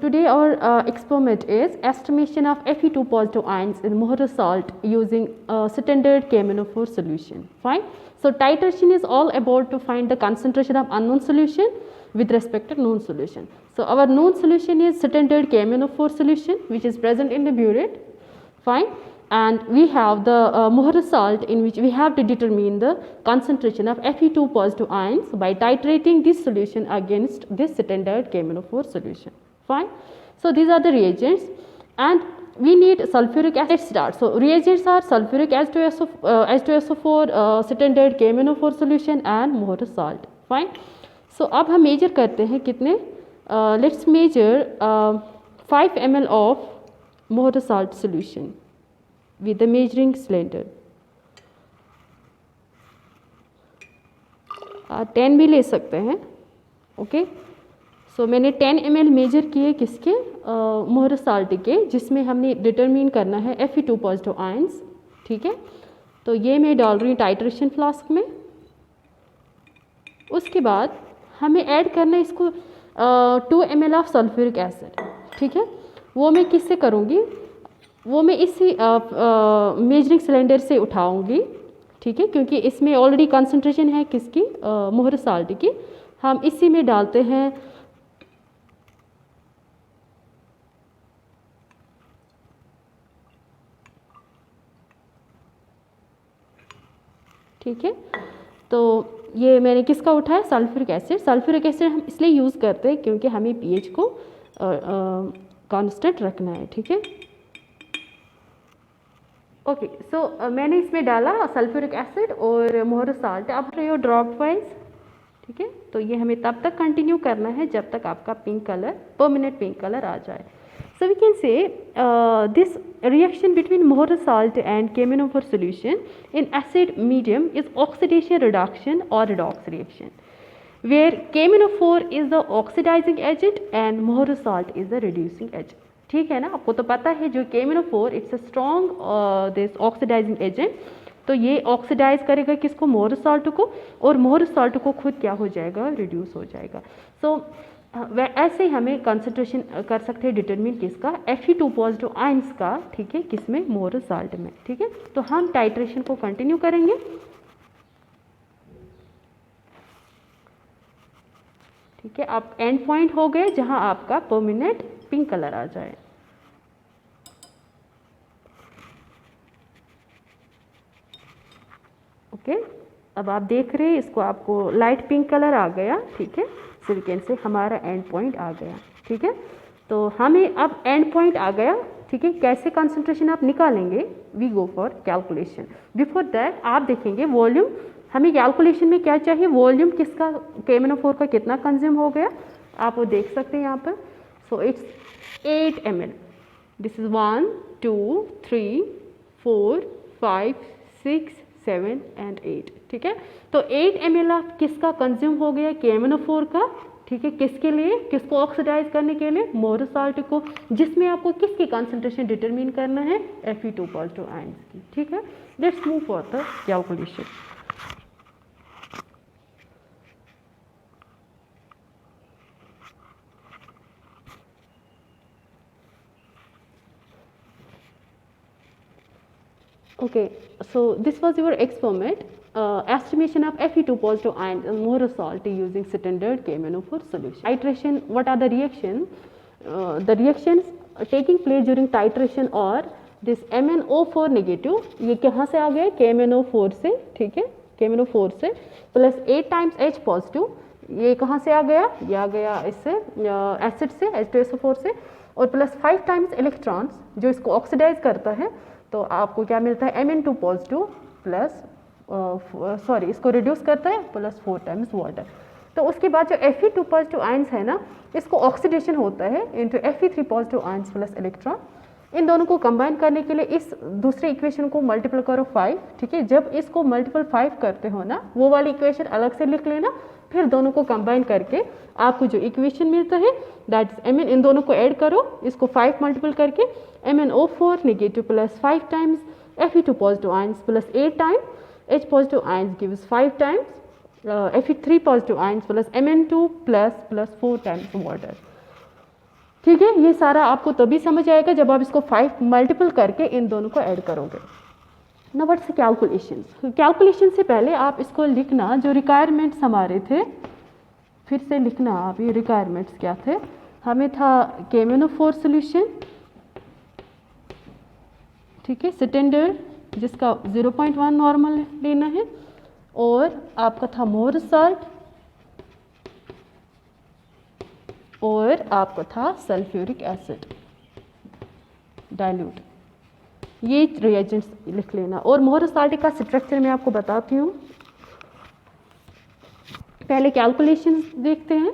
today our experiment is estimation of Fe2 positive ions in Mohra salt using standard KMnO4 solution. Fine. So titration is all about to find the concentration of unknown solution with respect to known solution. So our known solution is standard KMnO4 solution which is present in the burette. Fine. And we have the Mohra salt in which we have to determine the concentration of Fe2 positive ions by titrating this solution against this standard KMnO4 solution. Fine. So these are the reagents and we need sulfuric acid. Let's start. So reagents are sulfuric H2SO4, standard KMnO4 solution and Mohra salt. Fine. So अब हम major करते हैं कितने, let's measure 5 ml of Mohra salt solution with the measuring cylinder. 10 भी ले सकते हैं. Okay. सो मैंने 10 ml मेजर किए किसके, मोहर साल्ट के, जिसमें हमने डिटरमिन करना है Fe2 पॉजिटिव आयंस. ठीक है. तो ये मैं डाल रही हूँ टाइट्रेशन फ्लास्क में. उसके बाद हमें ऐड करना है इसको 2 ml ऑफ सल्फ्यूरिक एसिड. ठीक है. वो मैं किससे करूँगी, वो मैं इसी मेजरिंग सिलेंडर से उठाऊँगी. ठीक है. क्योंकि इसमें ऑलरेडी कंसंट्रेशन है किसकी, मोहर साल्ट की. हम इसी में डालते हैं ठीक है. तो ये मैंने किसका उठाया, सल्फ्यूरिक एसिड. सल्फ्यूरिक एसिड हम इसलिए यूज़ करते हैं क्योंकि हमें पीएच को कांस्टेंट रखना है. ठीक है. ओके. सो मैंने इसमें डाला सल्फ्यूरिक एसिड और मोहर साल्ट. अब रही ड्रॉप वाइज. ठीक है. तो ये हमें तब तक कंटिन्यू करना है जब तक आपका pink colour, permanent pink colour आ जाए. So we can say this reaction between Mohra salt and KMnO4 solution in acid medium is oxidation reduction or redox reaction, where KMnO4 is the oxidizing agent and Mohra salt is the reducing agent. ठीक है ना. आपको तो पता है जो KMnO4 it's a strong this oxidising agent. तो ये ऑक्सीडाइज करेगा किसको, मोहर साल्ट को, और मोहर साल्ट को खुद क्या हो जाएगा, रिड्यूस हो जाएगा. सो ऐसे हमें कंसंट्रेशन कर सकते हैं डिटरमिन किसका, Fe2 पॉजिटिव आयंस का. ठीक है. किसमें, मोहर साल्ट में. ठीक है. तो हम टाइट्रेशन को कंटिन्यू करेंगे. ठीक है. अब एंड पॉइंट हो गए जहां आपका परमानेंट पिंक कलर आ जाए. ओके. अब आप देख रहे हैं इसको, आपको लाइट पिंक कलर आ गया. ठीक है. सिलिकॉन से हमारा एंड पॉइंट आ गया. ठीक है. तो हमें अब एंड पॉइंट आ गया. ठीक है. कैसे कंसंट्रेशन आप निकालेंगे, we go for calculation. Before that आप देखेंगे वॉल्यूम. हमें कैलकुलेशन में क्या चाहिए, वॉल्यूम किसका, KMnO4 का कितना कंज्यूम हो गया, आप वो देख सकते हैं यहाँ पर. So it's 8 ml. This is 1 2 3 4 5 6 7 and 8. ठीक है. तो 8 ml ऑफ किसका कंज्यूम हो गया, KMnO4 का. ठीक है. किसके लिए, किसको ऑक्सीडाइज करने के लिए, मोहर साल्ट को, जिसमें आपको किसकी कंसंट्रेशन डिटरमिन करना है, Fe2 पॉजिटिव आयंस की. ठीक है. Let's move for the calculation. Okay, so this was your experiment, estimation of Fe2 positive ions in Mohra salt using standard KMnO4 solution. Titration, what are the reactions? The reactions taking place during titration or this MnO4 negative, ये कहाँ से आ गया, KMnO4 से. ठीक है. KMnO4 से plus 8 times H positive, ये कहाँ से आ गया, ये आ गया इससे एसिड से, H2SO4 से, और प्लस 5 times इलेक्ट्रॉन्स जो इसको ऑक्सीडाइज करता है. तो आपको क्या मिलता है, Mn2 पॉजिटिव प्लस सॉरी इसको रिड्यूस करता है प्लस 4 times वाटर. तो उसके बाद जो Fe2 पॉजिटिव आयंस है ना, इसको ऑक्सीडेशन होता है into Fe3 positive ions plus electron. इन दोनों को कंबाइन करने के लिए इस दूसरे इक्वेशन को मल्टीपल करो 5. ठीक है. जब इसको मल्टीपल 5 करते हो ना, वो वाली इक्वेशन अलग से लिख लेना. फिर दोनों को कंबाइन करके आपको जो इक्वेशन मिलता है दैट इज Mn, इन दोनों को ऐड करो, इसको 5 मल्टीपल करके MnO4 negative plus 5 times Fe2 positive ions plus 8 times H positive ions gives 5 times Fe3 positive ions plus Mn2 plus 4 times water. ठीक है, ये सारा आपको तभी समझ आएगा जब आप इसको 5 मल्टीपल करके इन दोनों को ऐड करोगे। ना व्हाट्स कैलकुलेशन, कैलकुलेशन से पहले आप इसको लिखना, जो रिक्वायरमेंट्स हमारे थे फिर से लिखना आप, ये रिक्वायरमेंट्स क्या थे, हमें था KMnO4 सोल्यूशन, ठीक है, स्टैंडर्ड जिसका 0.1 नॉर्मल लेना है, और आपका था मोर साल्ट, और आपका था सल्फ्यूरिक एसिड डाइल्यूट। ये रिएजेंट्स लिख लेना। और मोर साल्ट का स्ट्रक्चर मैं आपको बताती हूँ। पहले कैलकुलेशंस देखते हैं।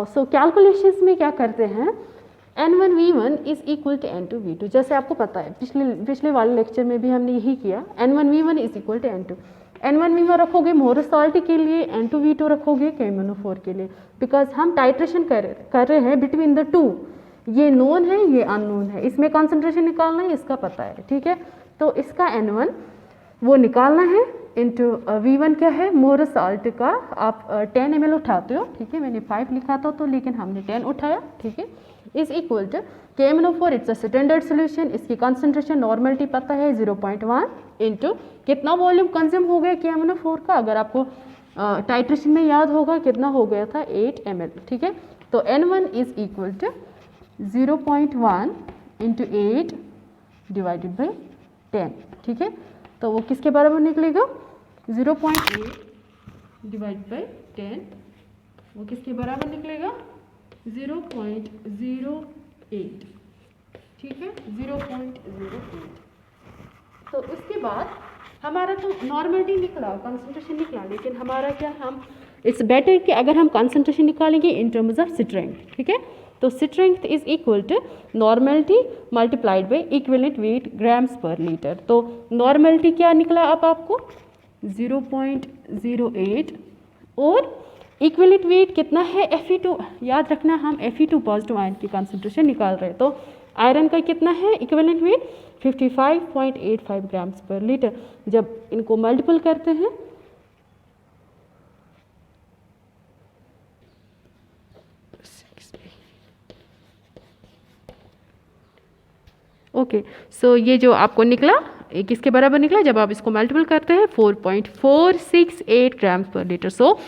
सो कैलकुलेशंस में क्या करते हैं, N1V1 is equal to N2V2। जैसे आपको पता है पिछले वाले लेक्चर में भी हमने यही किया, N1V1 is equal to N2। N1V1 रखोगे मोर साल्ट के लिए, N2V2 रखोगे KMnO4 के लिए, बिकॉज हम टाइट्रेशन कर रहे हैं बिटवीन द टू। ये नोन है, ये अननोन है, इसमें कॉन्सेंट्रेशन निकालना है, इसका पता है, ठीक है। तो इसका N1 वो निकालना है, इंटू V1 क्या है, मोर साल्ट का आप 10 ml उठाते हो, ठीक है, मैंने 5 लिखा था तो लेकिन हमने 10 उठाया, ठीक है, is equal to KMnO4, it's a standard solution, इसकी कॉन्सेंट्रेशन नॉर्मलिटी पता है 0.1 इंटू कितना वॉल्यूम कंज्यूम हो गया KMnO4 का, अगर आपको टाइट्रेशन में याद होगा कितना हो गया था 8 ml, ठीक है। तो N1 is equal to 0.1 into 8 divided by 10, ठीक है। तो वो किसके बराबर निकलेगा, 0.8 डिवाइड बाई 10, वो किसके बराबर निकलेगा 0.08, ठीक है, 0.08। तो उसके बाद हमारा तो नॉर्मलिटी निकला, कंसंट्रेशन निकला, लेकिन हमारा क्या, हम इट्स बेटर कि अगर हम कंसंट्रेशन निकालेंगे इन टर्म्स ऑफ स्ट्रेंथ, ठीक है। तो strength is equal to normality multiplied by equivalent weight grams per litre. तो नॉर्मलिटी क्या निकला अब आपको 0.08, और इक्विवेलेंट वेट कितना है Fe2, याद रखना हम Fe2 पॉजिटिव आयन की कंसंट्रेशन निकाल रहे हैं। तो आयरन का कितना है equivalent weight 55.85 grams per litre. जब इनको मल्टीपल करते हैं ओके, सो ये जो आपको निकला किसके बराबर निकला, जब आप इसको मल्टीपल करते हैं 4.468 ग्राम्स पर लीटर। सो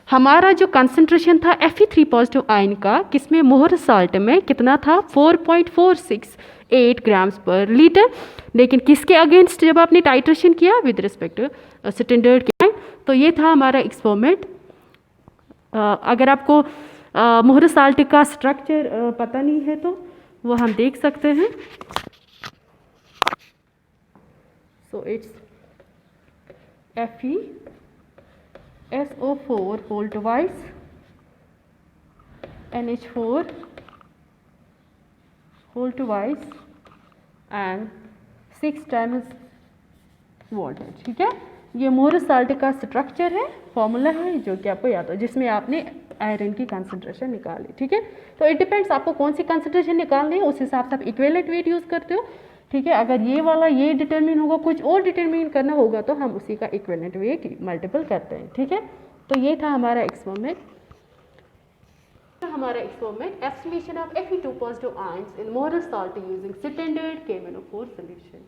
हमारा जो कंसंट्रेशन था Fe3 पॉजिटिव आयन का किसमें, मोर साल्ट में कितना था 4.468 ग्राम्स पर लीटर, लेकिन किसके अगेंस्ट जब आपने टाइट्रेशन किया विद रिस्पेक्ट टू स्टैंडर्ड के। तो ये था हमारा एक्सपेरिमेंट। अगर आपको मोर साल्ट का स्ट्रक्चर पता नहीं है तो वो हम देख सकते हैं। So it's FeSO4 whole twice, NH4 whole twice and 6 times voltage, ठीक है। ये मोर साल्ट का स्ट्रक्चर है, फॉर्मूला है जो कि आपको याद हो, जिसमें आपने आयरन की कंसंट्रेशन निकाली, ठीक है। तो इट डिपेंड्स आपको कौन सी कंसंट्रेशन निकालनी है, उस हिसाब से आप इक्विवेलेंट वेट यूज़ करते हो, ठीक है। अगर ये वाला ये डिटरमिन होगा, कुछ और डिटरमिन करना होगा तो हम उसी का इक्विवेलेंट वेट मल्टीपल करते हैं, ठीक है। तो ये था हमारा experiment. Estimation of Fe2 positive ions in more salt using standard KMnO4 solution.